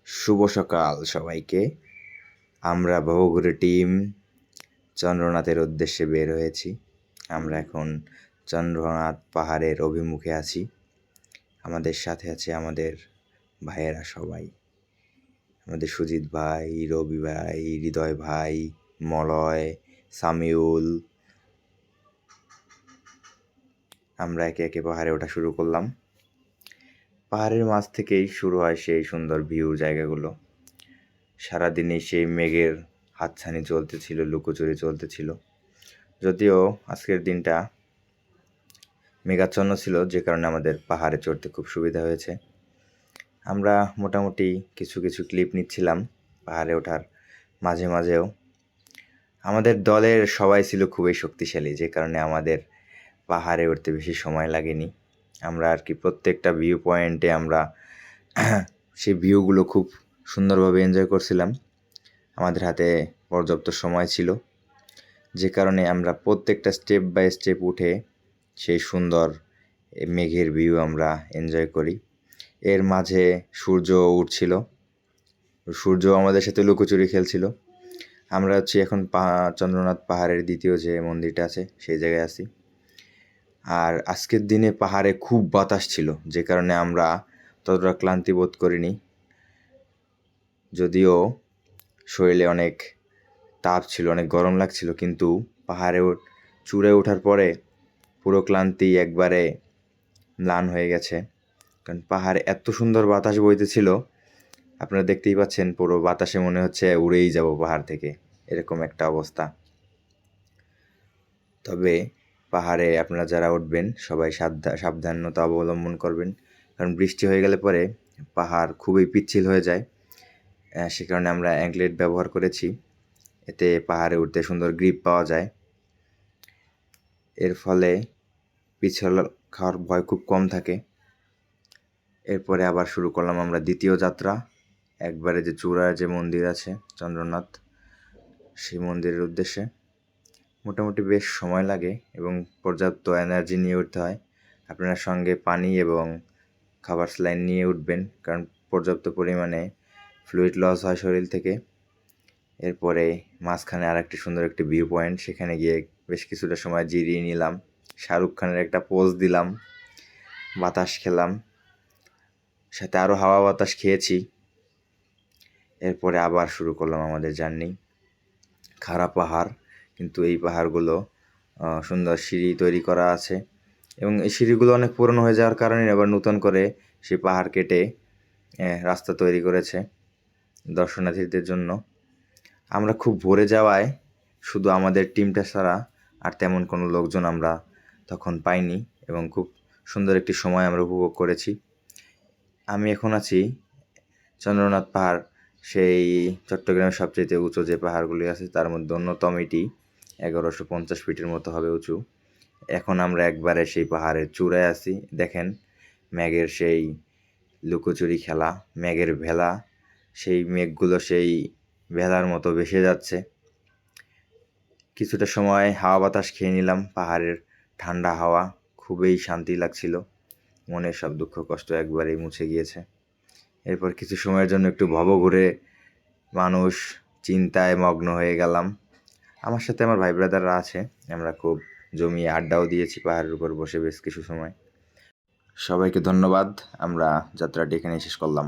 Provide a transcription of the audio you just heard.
শুভ সকাল সবাইকে। আমরা ভবঘুরে টিম চন্দ্রনাথের উদ্দেশ্যে বের হয়েছি। আমরা এখন চন্দ্রনাথ পাহাড়ের অভিমুখে আছি। আমাদের সাথে আছে আমাদের ভাইয়েরা সবাই, আমাদের সুজিত ভাই, রবি ভাই, হৃদয় ভাই, মলয়, সামিউল। আমরা একে একে পাহাড়ে ওঠা শুরু করলাম। পাহাড়ের মাঝ থেকেই শুরু হয় সেই সুন্দর ভিউ জায়গাগুলো। সারাদিনই সেই মেঘের হাতছানি চলতেছিল, লুকোচুরি চলতেছিল। যদিও আজকের দিনটা মেঘাচ্ছন্ন ছিল, যে কারণে আমাদের পাহাড়ে চড়তে খুব সুবিধা হয়েছে। আমরা মোটামুটি কিছু কিছু ক্লিপ নিচ্ছিলাম পাহাড়ে ওঠার মাঝে মাঝেও। আমাদের দলের সবাই ছিল খুবই শক্তিশালী, যে কারণে আমাদের পাহাড়ে উঠতে বেশি সময় লাগেনি। আমরা আর কি প্রত্যেকটা ভিউ পয়েন্টে আমরা সেই ভিউগুলো খুব সুন্দরভাবে এনজয় করছিলাম। আমাদের হাতে পর্যাপ্ত সময় ছিল, যে কারণে আমরা প্রত্যেকটা স্টেপ বাই স্টেপ উঠে সেই সুন্দর মেঘের ভিউ আমরা এনজয় করি। এর মাঝে সূর্য উঠছিল, সূর্য আমাদের সাথে লুকোচুরি খেলছিল। আমরা হচ্ছে এখন চন্দ্রনাথ পাহাড়ের দ্বিতীয় যে মন্দিরটা আছে সেই জায়গায় আছি। আর আজকের দিনে পাহাড়ে খুব বাতাস ছিল, যে কারণে আমরা ততটা ক্লান্তি বোধ করিনি। যদিও শরীরে অনেক তাপ ছিল, অনেক গরম লাগছিল, কিন্তু পাহাড়ে চূড়ে ওঠার পরে পুরো ক্লান্তি একবারে ম্লান হয়ে গেছে। কারণ পাহাড়ে এত সুন্দর বাতাস বইতেছিল, আপনারা দেখতেই পাচ্ছেন, পুরো বাতাসে মনে হচ্ছে উড়েই যাব পাহাড় থেকে, এরকম একটা অবস্থা। তবে পাহাড়ে আপনারা যারা উঠবেন সবাই সাবধানতা অবলম্বন করবেন, কারণ বৃষ্টি হয়ে গেলে পরে পাহাড় খুবই পিচ্ছিল হয়ে যায়। সে কারণে আমরা অ্যাঙ্কলেট ব্যবহার করেছি, এতে পাহাড়ে উঠতে সুন্দর গ্রিপ পাওয়া যায়। এর ফলে পিছল খাওয়ার ভয় খুব কম থাকে। এরপরে আবার শুরু করলাম আমরা দ্বিতীয় যাত্রা। একবারে যে চূড়ার যে মন্দির আছে চন্দ্রনাথ, সেই মন্দিরের উদ্দেশ্যে। মোটামুটি বেশ সময় লাগে এবং পর্যাপ্ত এনার্জি নিয়ে উঠতে হয়। আপনার সঙ্গে পানি এবং খাবার স্যালাইন নিয়ে উঠবেন, কারণ পর্যাপ্ত পরিমাণে ফ্লুইড লস হয় শরীর থেকে। এরপরে মাঝখানে আর একটি সুন্দর একটি ভিউ পয়েন্ট, সেখানে গিয়ে বেশ কিছুটা সময় জিরিয়ে নিলাম, শাহরুখ খানের একটা পোজ দিলাম, বাতাস খেলাম, সাথে আরও হাওয়া বাতাস খেয়েছি। এরপরে আবার শুরু করলাম আমাদের জার্নি। খাড়া পাহাড়, কিন্তু এই পাহাড়গুলো সুন্দর সিঁড়ি তৈরি করা আছে, এবং এই সিঁড়িগুলো অনেক পুরনো হয়ে যাওয়ার কারণে আবার নতুন করে সেই পাহাড় কেটে রাস্তা তৈরি করেছে দর্শনার্থীদের জন্য। আমরা খুব ভোরে যাওয়ায় শুধু আমাদের টিমটা ছাড়া আর তেমন কোনো লোকজন আমরা তখন পাইনি, এবং খুব সুন্দর একটি সময় আমরা উপভোগ করেছি। আমি এখন আছি চন্দ্রনাথ পাহাড়, সেই চট্টগ্রামের সবচেয়ে উঁচু যে পাহাড়গুলি আছে তার মধ্যে অন্যতম এটি, 1150 ফিটের মতো হবে উঁচু। এখন আমরা একবারে সেই পাহাড়ের চূড়ায় আছি। দেখেন মেঘের সেই লুকোচুরি খেলা, মেঘের ভেলা, সেই মেঘগুলো সেই ভেলার মতো ভেসে যাচ্ছে। কিছুটা সময় হাওয়া বাতাস খেয়ে নিলাম, পাহাড়ের ঠান্ডা হাওয়া, খুবই শান্তি লাগছিল, মনের সব দুঃখ কষ্ট একবারেই মুছে গিয়েছে। এরপর কিছু সময়ের জন্য একটু ভবঘুরে মানুষ চিন্তায় মগ্ন হয়ে গেলাম। আমার সাথে আমার ভাই ব্রাদাররা আছে, আমরা খুব জমিয়ে আড্ডাও দিয়েছি পাহাড়ের উপর বসে বেশ কিছু সময়। সবাইকে ধন্যবাদ। আমরা যাত্রাটি এখানেই শেষ করলাম।